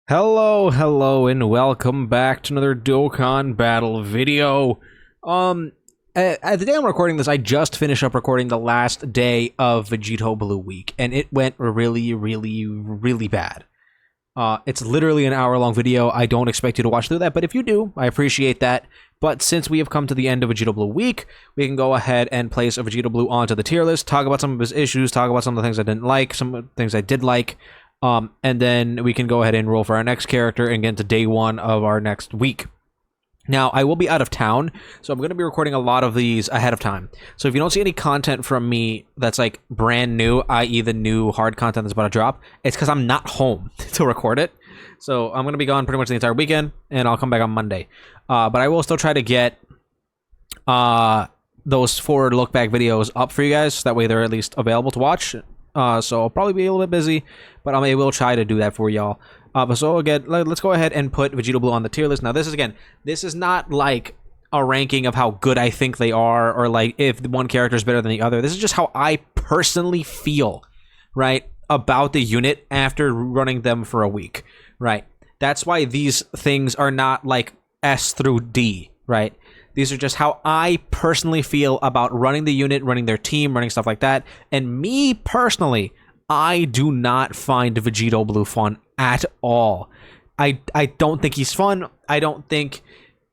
Hello, and welcome back to another Dokkan battle video. At the day I'm recording this, I just finished up recording the last day of Vegito Blue Week, and it went really bad. It's literally an hour-long video. I don't expect you to watch through that, but if you do, I appreciate that. But since we have come to the end of Vegito Blue Week, we can go ahead and place a Vegito Blue onto the tier list, talk about some of his issues, talk about some of the things I didn't like, some of the things I did like, and then we can go ahead and roll for our next character and get into day one of our next week. Now, I will be out of town, so I'm going to be recording a lot of these ahead of time. So if you don't see any content from me that's like brand new, i.e. the new hard content that's about to drop, it's because I'm not home to record it. So I'm going to be gone pretty much the entire weekend, and I'll come back on Monday. But I will still try to get those 4 look-back videos up for you guys, so that way they're at least available to watch. So I'll probably be a little bit busy, but I will try to do that for y'all. But so again, let's go ahead and put Vegito Blue on the tier list. Now, this is not like a ranking of how good I think they are, or like if one character is better than the other. This is just how I personally feel, right, about the unit after running them for a week, right? That's why these things are not like S through D, right? These are just how I personally feel about running the unit, running their team, running stuff like that. And me personally, I do not find Vegito Blue fun at all. I don't think he's fun. I don't think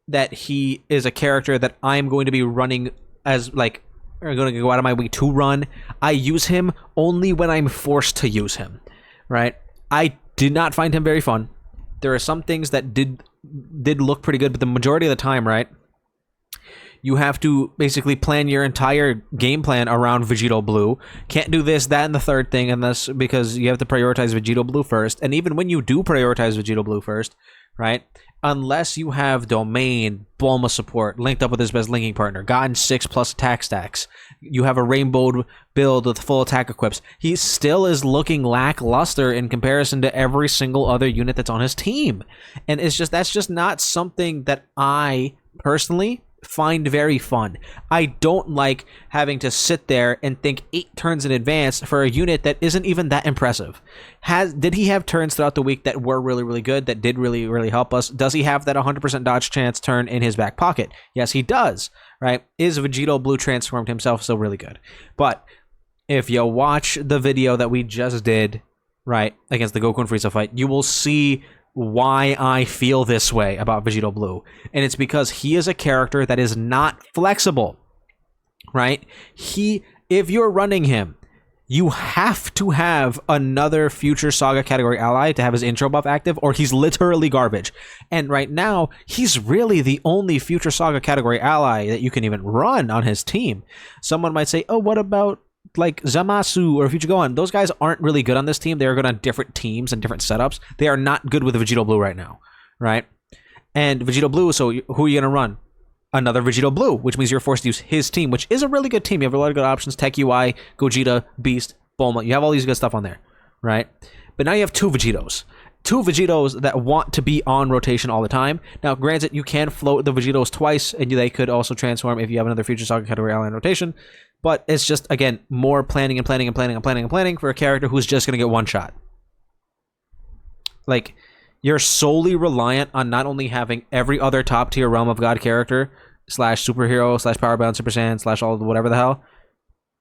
that he is a character that I'm going to be running as like, I'm going to go out of my way to run. I use him only when I'm forced to use him, right? I did not find him very fun. There are some things that did look pretty good, but the majority of the time, right, you have to basically plan your entire game plan around Vegito Blue. Can't do this, that, and the third thing unless because you have to prioritize Vegito Blue first. And even when you do prioritize Vegito Blue first, right, unless you have Domain, Bulma support, linked up with his best linking partner, gotten 6+ attack stacks, you have a rainbowed build with full attack equips, he still is looking lackluster in comparison to every single other unit that's on his team. And it's just that's just not something that I personally find very fun. I don't like having to sit there and think 8 turns in advance for a unit that isn't even that impressive. Did he have turns throughout the week that were really good, that did really help us? Does he have that 100% dodge chance turn in his back pocket? Yes, he does, right? Is Vegito Blue transformed himself still really good? But if you watch the video that we just did, right, against the Goku and Frieza fight, you will see why I feel this way about Vegito Blue. And it's because he is a character that is not flexible, right? If you're running him, you have to have another future Saga category ally to have his intro buff active, or he's literally garbage. And right now, he's really the only future Saga category ally that you can even run on his team. Someone might say, oh, what about like Zamasu or Future Gohan? Those guys aren't really good on this team. They are good on different teams and different setups. They are not good with Vegito Blue right now, right? And Vegito Blue, so who are you going to run? Another Vegito Blue, which means you're forced to use his team, which is a really good team. You have a lot of good options. Tech UI, Gogeta, Beast, Bulma. You have all these good stuff on there, right? But now you have 2 Vegetos. 2 Vegetos that want to be on rotation all the time. Now, granted, you can float the Vegetos twice, and they could also transform if you have another future Saga category ally in rotation. But it's just, again, more planning for a character who's just going to get one shot. Like, you're solely reliant on not only having every other top tier Realm of God character / superhero / power bound Super Saiyan / all whatever the hell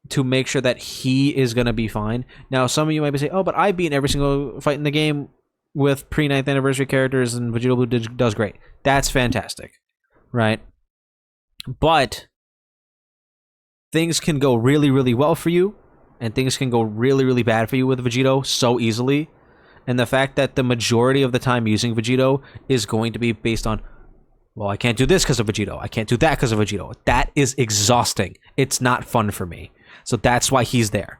to make sure that he is going to be fine. Now, some of you might be saying, oh, but I beat every single fight in the game with pre-9th anniversary characters and Vegito Blue does great. That's fantastic, right? But things can go really well for you, and things can go really bad for you with Vegito so easily. And the fact that the majority of the time using Vegito is going to be based on, well, I can't do this because of Vegito. I can't do that because of Vegito. That is exhausting. It's not fun for me. So that's why he's there.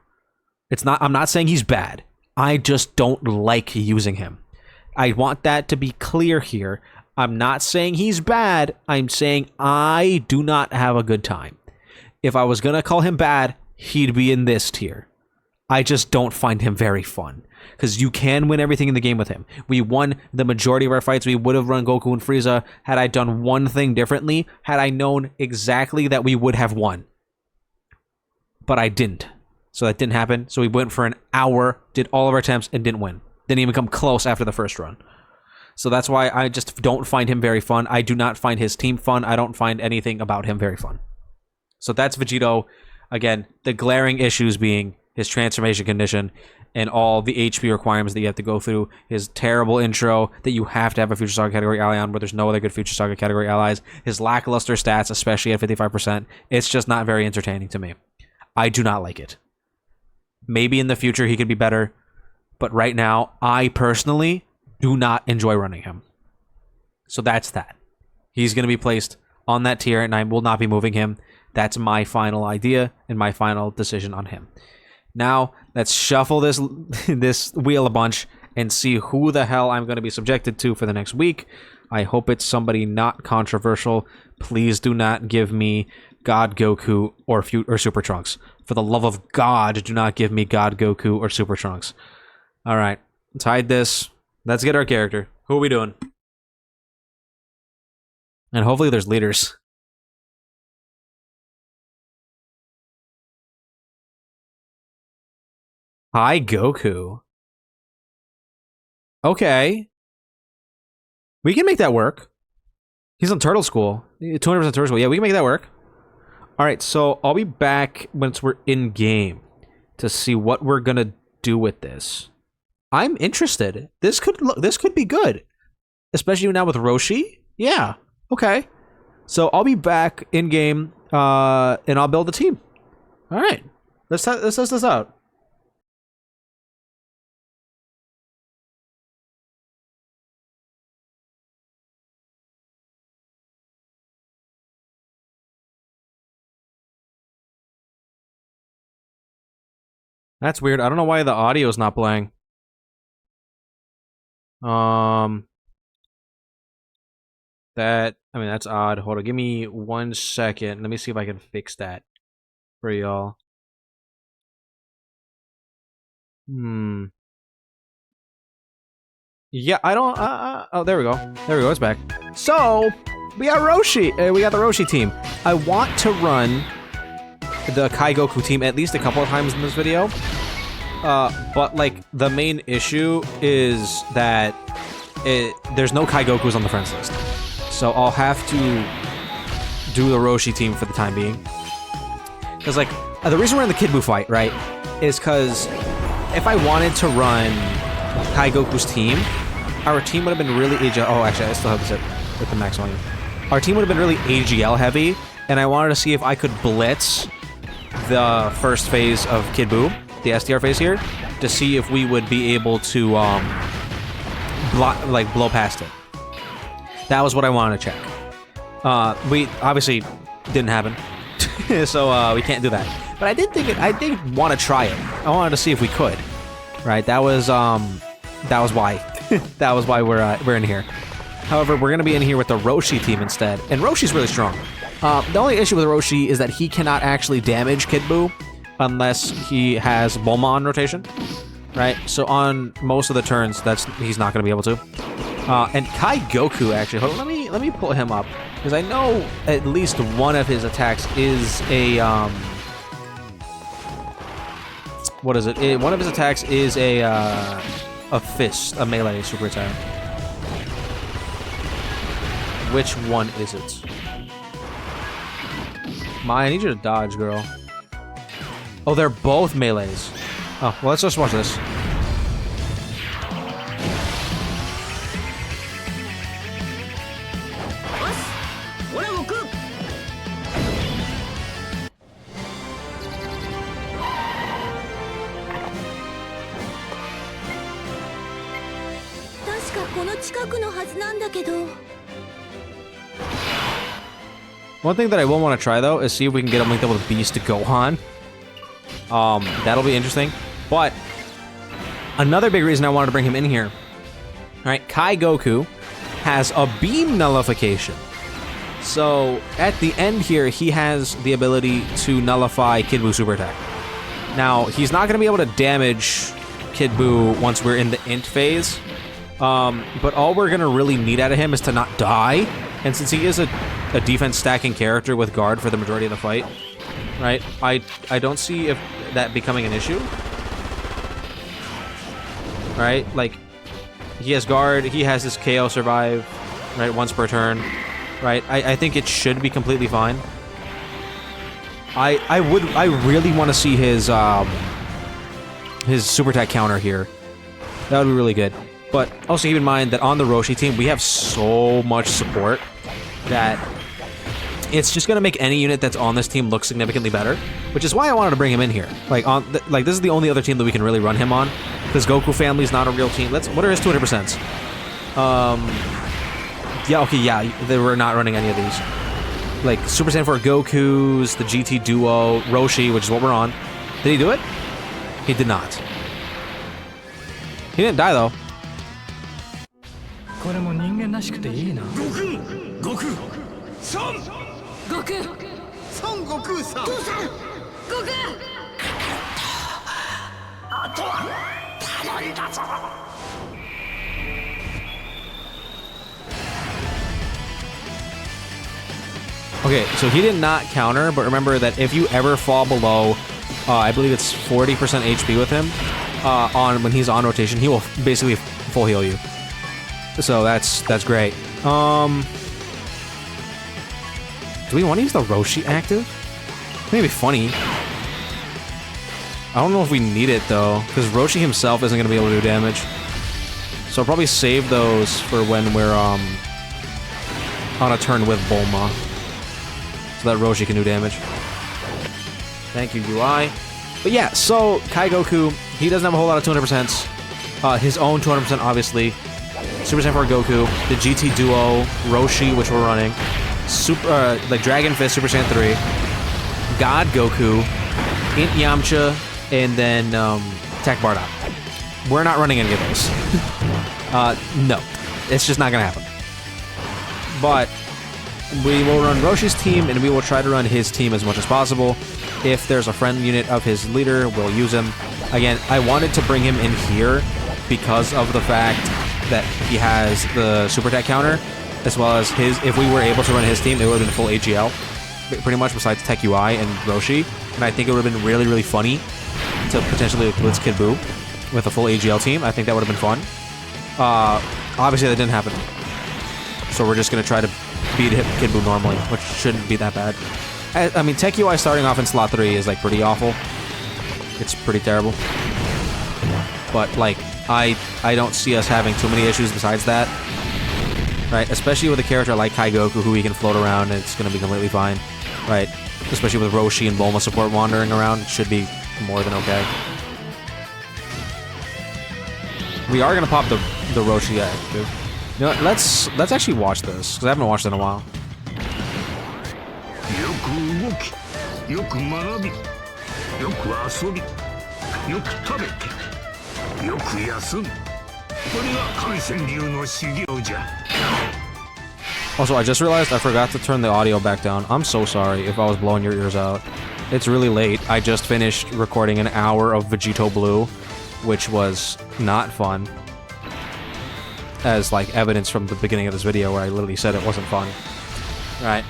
I'm not saying he's bad. I just don't like using him. I want that to be clear here. I'm not saying he's bad. I'm saying I do not have a good time. If I was going to call him bad, he'd be in this tier. I just don't find him very fun. Because you can win everything in the game with him. We won the majority of our fights. We would have run Goku and Frieza had I done one thing differently, had I known exactly that we would have won. But I didn't. So that didn't happen. So we went for an hour, did all of our attempts, and didn't win. Didn't even come close after the first run. So that's why I just don't find him very fun. I do not find his team fun. I don't find anything about him very fun. So that's Vegito. Again, the glaring issues being his transformation condition and all the HP requirements that you have to go through, his terrible intro that you have to have a Future Saga category ally on, where there's no other good Future Saga category allies, his lackluster stats, especially at 55%, it's just not very entertaining to me. I do not like it. Maybe in the future he could be better, but right now, I personally do not enjoy running him. So that's that. He's going to be placed on that tier, and I will not be moving him. That's my final idea and my final decision on him. Now, let's shuffle this wheel a bunch and see who the hell I'm going to be subjected to for the next week. I hope it's somebody not controversial. Please do not give me God Goku or Super Trunks. For the love of God, do not give me God Goku or Super Trunks. All right, let's hide this. Let's get our character. Who are we doing? And hopefully there's leaders. Hi, Goku. Okay. We can make that work. He's on Turtle School. 200% Turtle School. Yeah, we can make that work. Alright, so I'll be back once we're in-game to see what we're gonna do with this. I'm interested. This could be good. Especially now with Roshi. Yeah. Okay. So I'll be back in-game, and I'll build a team. Alright. Let's test this out. That's weird. I don't know why the audio's not playing. That's odd. Hold on, give me 1 second. Let me see if I can fix that for y'all. Yeah, I don't, oh, there we go. There we go, it's back. So, we got Roshi. We got the Roshi team. I want to run the Kai Goku team at least a couple of times in this video. But, like, the main issue is that there's no Kai Gokus on the friends list. So I'll have to do the Roshi team for the time being. Because, like, the reason we're in the Kid Buu fight, right, is because if I wanted to run Kai Goku's team, our team would have been really AGL. Oh, actually, I still have this with the max volume. Our team would have been really AGL heavy, and I wanted to see if I could blitz the first phase of Kid Buu, the SDR phase here, to see if we would be able to blow past it. That was what I wanted to check. We obviously didn't happen, so we can't do that. But I did want to try it. I wanted to see if we could. Right? That was why. That was why we're in here. However, we're gonna be in here with the Roshi team instead, and Roshi's really strong. The only issue with Roshi is that he cannot actually damage Kid Buu unless he has Bulma on rotation, right? So on most of the turns, he's not gonna be able to. And Kai Goku, actually, hold on, let me pull him up, because I know at least one of his attacks is a what is it? One of his attacks is a fist, a melee super attack. Which one is it? I need you to dodge, girl. Oh, they're both melees. Oh, well, let's just watch this. One thing that I will want to try, though, is see if we can get him linked up with Beast to Gohan. That'll be interesting. But another big reason I wanted to bring him in here, alright, Kai Goku has a beam nullification. So at the end here, he has the ability to nullify Kid Buu's super attack. Now, he's not going to be able to damage Kid Buu once we're in the int phase. But all we're going to really need out of him is to not die. And since he is a defense stacking character with guard for the majority of the fight, right, I don't see if that becoming an issue. Right? Like, He has guard. He has his KO survive, right? Once per turn, right? I think it should be completely fine. I really want to see his super attack counter here. That would be really good. But also keep in mind that on the Roshi team, we have so much support that it's just gonna make any unit that's on this team look significantly better, which is why I wanted to bring him in here. Like this is the only other team that we can really run him on, because Goku family is not a real team. What are his 200%? Yeah, okay, yeah, we're not running any of these. Like Super Saiyan 4 Goku's, the GT Duo, Roshi, which is what we're on. Did he do it? He did not. He didn't die though. Okay, so he did not counter, but remember that if you ever fall below, I believe it's 40% HP with him, when he's on rotation, he will basically full heal you. So that's great. Do we want to use the Roshi active? Maybe funny. I don't know if we need it though, because Roshi himself isn't going to be able to do damage. So I'll probably save those for when we're on a turn with Bulma, so that Roshi can do damage. Thank you, UI. But yeah, so Kai Goku, he doesn't have a whole lot of 200%. His own 200%, obviously. Super Saiyan 4 Goku, the GT Duo, Roshi, which we're running, like Dragon Fist, Super Saiyan 3, God Goku, Int Yamcha, and then Tech Bardock. We're not running any of those. No, it's just not gonna happen. But we will run Roshi's team, and we will try to run his team as much as possible. If there's a friend unit of his leader, we'll use him. Again, I wanted to bring him in here because of the fact that he has the super attack counter, as well as if we were able to run his team, it would have been full AGL, pretty much, besides Tech UI and Roshi. And I think it would have been really, really funny to potentially blitz Kid Buu with a full AGL team. I think that would have been fun. Obviously, that didn't happen. So we're just going to try to beat Kid Buu normally, which shouldn't be that bad. I mean, Tech UI starting off in slot 3 is, like, pretty awful. It's pretty terrible. But, like, I don't see us having too many issues besides that. Right? Especially with a character like Kai Goku, who he can float around, and it's going to be completely fine. Right? Especially with Roshi and Bulma support wandering around, it should be more than okay. We are going to pop the Roshi active. You know what? Let's actually watch this, because I haven't watched it in a while. Also, I just realized I forgot to turn the audio back down. I'm so sorry if I was blowing your ears out. It's really late. I just finished recording an hour of Vegito Blue, which was not fun. As, like, evidence from the beginning of this video where I literally said it wasn't fun. Right.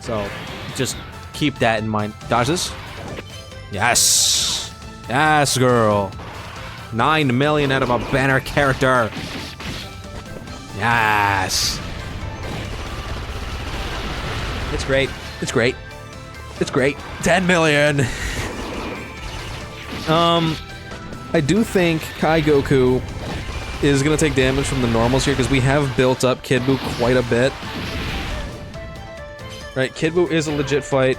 So, just keep that in mind. Dodge this. Yes! Yes, girl! 9 million out of a banner character! Yes! It's great. It's great. It's great. 10 million! I do think Kai Goku is gonna take damage from the normals here, because we have built up Kid Buu quite a bit. Right, Kid Buu is a legit fight.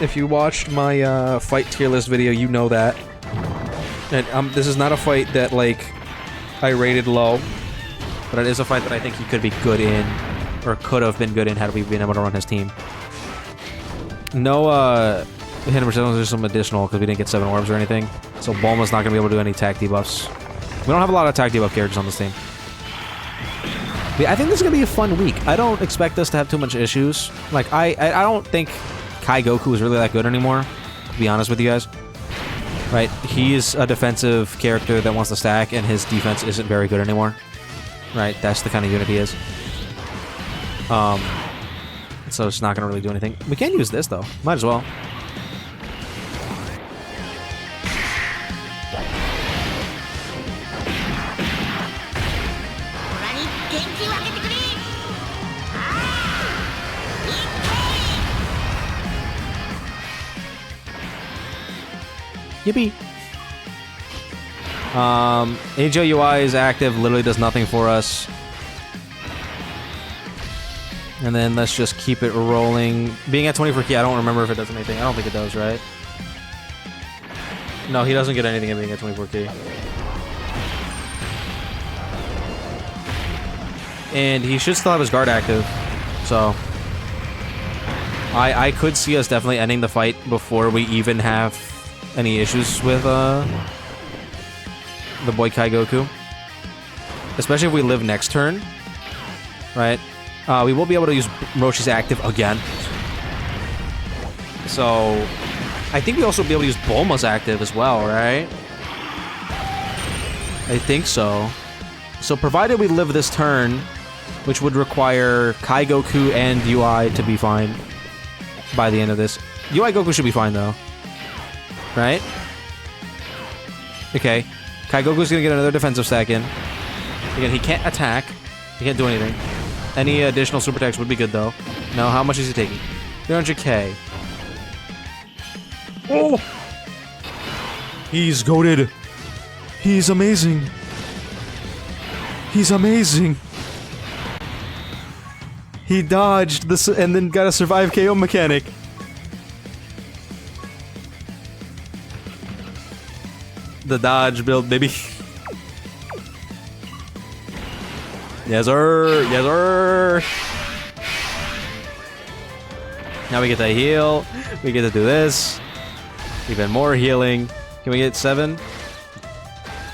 If you watched my fight tier list video, you know that. And this is not a fight that, like, I rated low, but it is a fight that I think he could be good in, or could have been good in had we been able to run his team. No, 100% there's some additional, because we didn't get 7 orbs or anything, so Bulma's not going to be able to do any attack debuffs. We don't have a lot of attack debuff characters on this team. But I think this is going to be a fun week. I don't expect us to have too much issues. Like, I don't think Kai Goku is really that good anymore, to be honest with you guys. Right? He's a defensive character that wants to stack, and his defense isn't very good anymore. Right? That's the kind of unit he is. So it's not going to really do anything. We can use this, though. Might as well. Yippee! HOUI is active, literally does nothing for us. And then let's just keep it rolling. Being at 24 key, I don't remember if it does anything. I don't think it does, right? No, he doesn't get anything at being at 24 key. And he should still have his guard active. So I could see us definitely ending the fight before we even have any issues with the boy Kai Goku. Especially if we live next turn. Right? We will be able to use Roshi's active again. So I think we also be able to use Bulma's active as well, right? I think so. So provided we live this turn, which would require Kai Goku and UI to be fine by the end of this. UI Goku should be fine though. Right? Okay. Kai Goku's gonna get another defensive stack in. Again, he can't attack. He can't do anything. Any additional super attacks would be good though. No, how much is he taking? 300k. Oh! He's goated. He's amazing. He's amazing. He dodged this and then got a survive KO mechanic. The dodge build, baby. Yes, sir. Yes, sir. Now we get to heal. We get to do this. Even more healing. Can we get 7?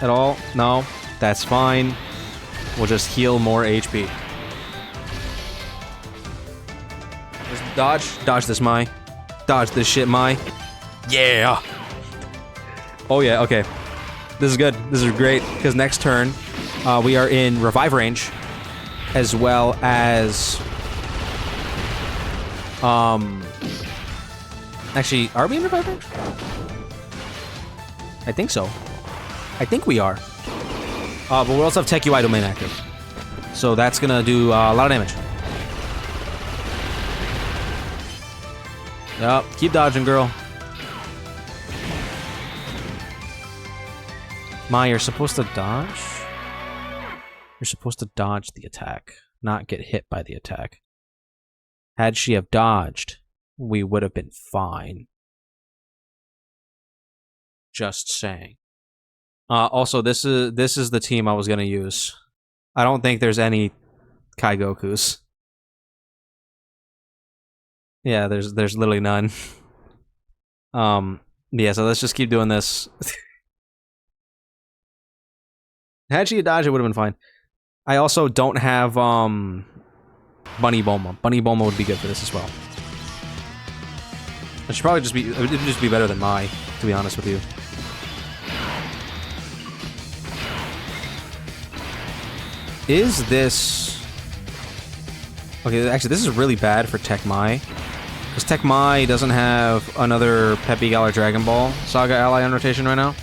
At all? No. That's fine. We'll just heal more HP. Just dodge. Dodge this, Mai. Dodge this shit, Mai. Yeah! Oh yeah, okay. This is good. This is great. Because next turn, we are in revive range. As well as... Actually, are we in revive range? I think so. I think we are. But we also have Tech UI domain active. So that's gonna do a lot of damage. Yup, keep dodging, girl. Mai, you're supposed to dodge? You're supposed to dodge the attack, not get hit by the attack. Had she have dodged, we would have been fine. Just saying. Also, this is the team I was gonna use. I don't think there's any Kai Gokus. Yeah, there's literally none. Yeah, so let's just keep doing this. Had she dodged, it would have been fine. I also don't have Bunny Bulma. Bunny Bulma would be good for this as well. It should probably just be, it would just be better than Mai, to be honest with you. Is this... Okay, actually, this is really bad for Tech Mai. Because Tech Mai doesn't have another Peppy Galar Dragon Ball Saga ally on rotation right now.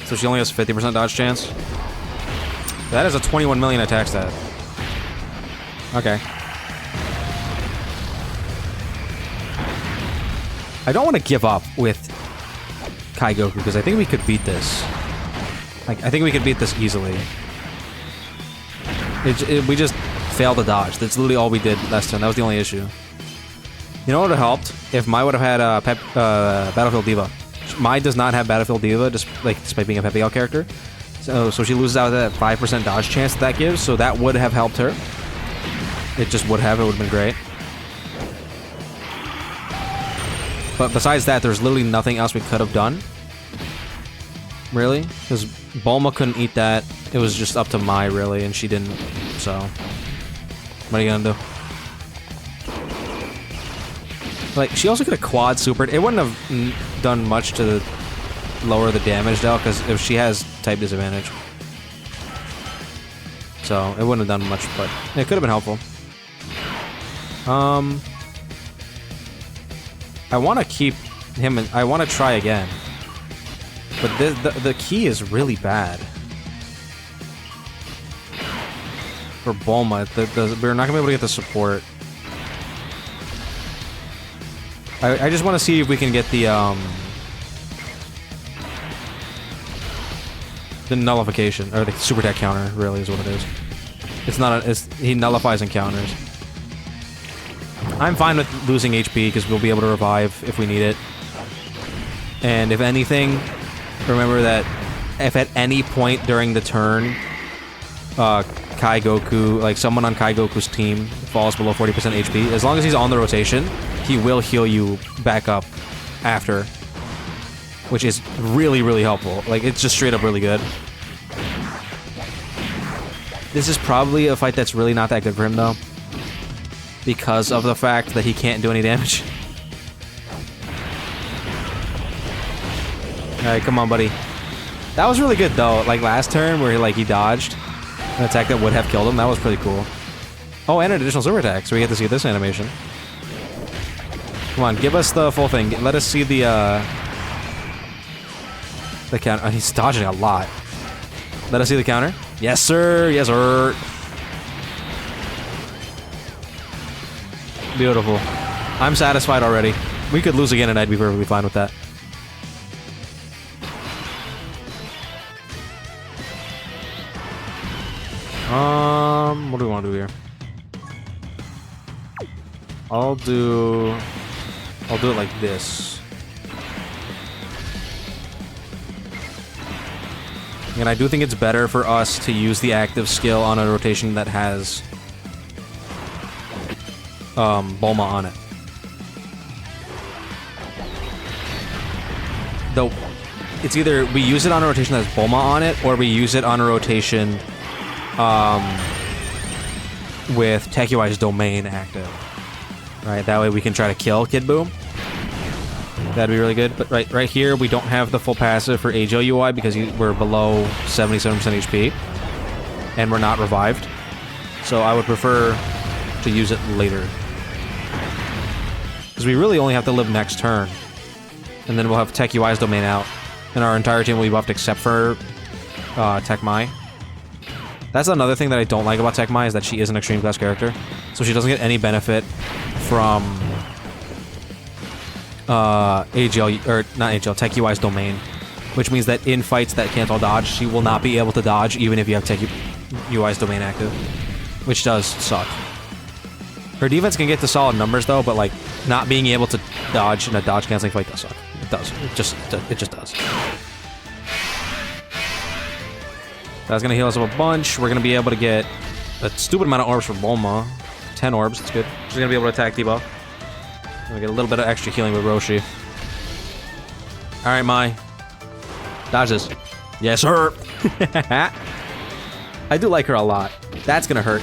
So she only has 50% dodge chance. That is a 21 million attack stat. Okay. I don't want to give up with Kai Goku, because I think we could beat this. Like, I think we could beat this easily. We just failed to dodge. That's literally all we did last turn. That was the only issue. You know what would have helped? If Mai would have had Battlefield Diva. Mai does not have Battlefield Diva, despite being a Pepe character. So she loses out that 5% dodge chance that gives, so that would have helped her. It just would have. It would have been great. But besides that, there's literally nothing else we could have done. Really? Because Bulma couldn't eat that. It was just up to Mai, really, and she didn't. So, what are you gonna do? Like, she also could have quad supered. It wouldn't have done much to lower the damage, though, because if she has type disadvantage. So, it wouldn't have done much, but it could have been helpful. I want to keep him, I want to try again. But the key is really bad. For Bulma, we're not going to be able to get the support. I just want to see if we can get the The nullification, or the super attack counter, really is what it is. It's not a, he nullifies and counters. I'm fine with losing HP because we'll be able to revive if we need it. And if anything, remember that if at any point during the turn, Kai Goku, like someone on Kai Goku's team falls below 40% HP, as long as he's on the rotation, he will heal you back up after, which is really, really helpful. Like, it's just straight up really good. This is probably a fight that's really not that good for him, though, because of the fact that he can't do any damage. Alright, come on, buddy. That was really good, though. Like, last turn, where he dodged an attack that would have killed him. That was pretty cool. Oh, and an additional super attack, so we get to see this animation. Come on, give us the full thing. Let us see the counter. Oh, he's dodging a lot. Let us see the counter. Yes, sir. Yes, sir. Beautiful. I'm satisfied already. We could lose again and I'd be perfectly fine with that. What do we want to do here? I'll do it like this. And I do think it's better for us to use the active skill on a rotation that has Bulma on it. Though it's either we use it on a rotation that has Bulma on it, or we use it on a rotation with Techiwai's domain active. Right, that way we can try to kill Kid Buu. That'd be really good. But right here, we don't have the full passive for Age UI because we're below 77% HP. And we're not revived. So I would prefer to use it later. Because we really only have to live next turn. And then we'll have Tech UI's domain out. And our entire team will be buffed except for Tech Mai. That's another thing that I don't like about Tech Mai, is that she is an extreme class character. So she doesn't get any benefit from AGL, or not AGL, Tech UI's domain. Which means that in fights that cancel dodge, she will not be able to dodge even if you have Tech UI's domain active. Which does suck. Her defense can get to solid numbers though, but like, not being able to dodge in a dodge canceling fight does suck. It does. It just does. That's gonna heal us up a bunch. We're gonna be able to get a stupid amount of orbs for Bulma. 10 orbs, that's good. She's gonna be able to attack Debo. Gonna get a little bit of extra healing with Roshi. Alright, Mai. Dodge this. Yes, sir! I do like her a lot. That's gonna hurt.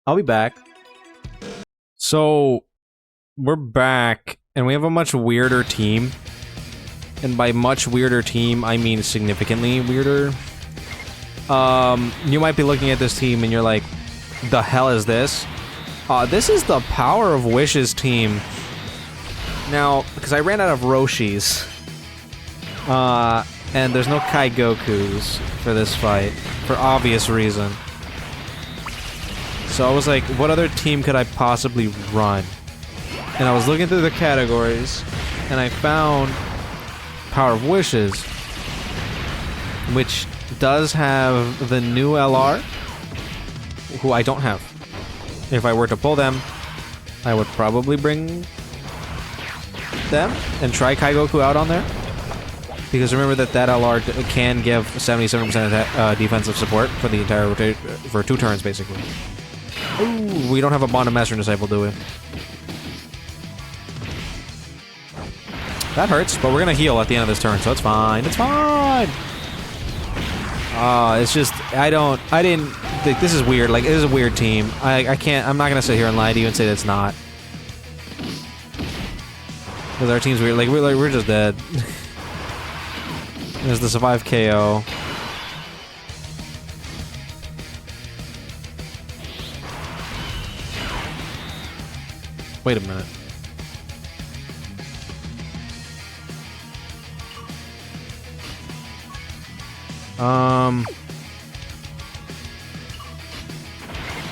I'll be back. So, we're back, and we have a much weirder team. And by much weirder team, I mean significantly weirder. You might be looking at this team and you're like, the hell is this? This is the Power of Wishes team. Now, because I ran out of Roshis. And there's no Kai Gokus for this fight, for obvious reason. So I was like, what other team could I possibly run? And I was looking through the categories, and I found Power of Wishes, which does have the new LR, who I don't have. If I were to pull them, I would probably bring them and try Kai Goku out on there. Because remember that LR can give 77% defensive support for the entire rotation, for 2 turns, basically. Ooh, we don't have a Bond of Master and Disciple, do we? That hurts, but we're gonna heal at the end of this turn, so it's fine. It's fine! It's just, this is weird. Like, this is a weird team. I'm not gonna sit here and lie to you and say that it's not. Because our team's weird. Like, we're just dead. There's the survive KO. Wait a minute.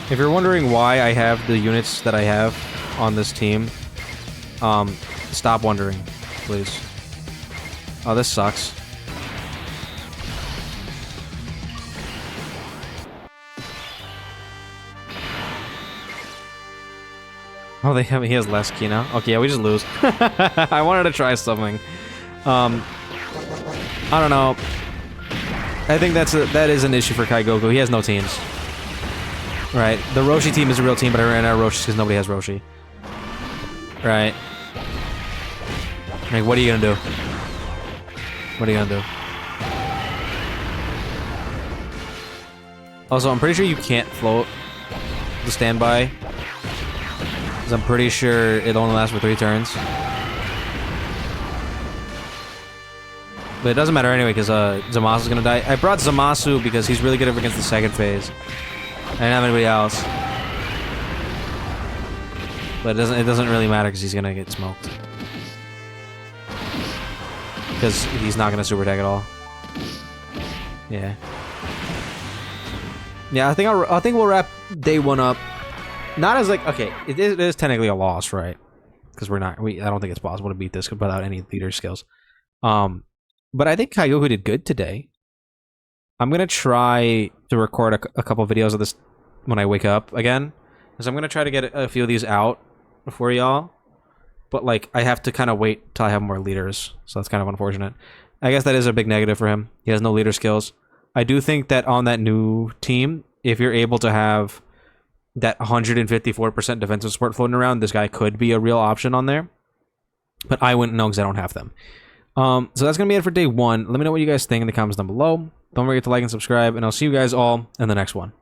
If you're wondering why I have the units that I have on this team, stop wondering, please. Oh, this sucks. Oh, he has less ki now. Okay, yeah, we just lose. I wanted to try something. I don't know. I think that is an issue for Kai Goku. He has no teams. Right. The Roshi team is a real team, but I ran out of Roshi because nobody has Roshi. Right. Like, what are you gonna do? What are you gonna do? Also, I'm pretty sure you can't float the standby. Because I'm pretty sure it only lasts for 3 turns. But it doesn't matter anyway, because Zamasu's gonna die. I brought Zamasu because he's really good against the second phase. I didn't have anybody else. But it doesn't really matter because he's gonna get smoked. Because he's not gonna super attack at all. Yeah. Yeah, I think we'll wrap day 1 up. Not as like, okay, it is technically a loss, right? Because I don't think it's possible to beat this without any leader skills. But I think Kai Goku did good today. I'm gonna try to record a couple videos of this when I wake up again, because I'm gonna try to get a few of these out for y'all. But like, I have to kind of wait till I have more leaders, so that's kind of unfortunate. I guess that is a big negative for him. He has no leader skills. I do think that on that new team, if you're able to have that 154% defensive support floating around, this guy could be a real option on there. But I wouldn't know because I don't have them. So that's going to be it for day 1. Let me know what you guys think in the comments down below. Don't forget to like and subscribe, and I'll see you guys all in the next one.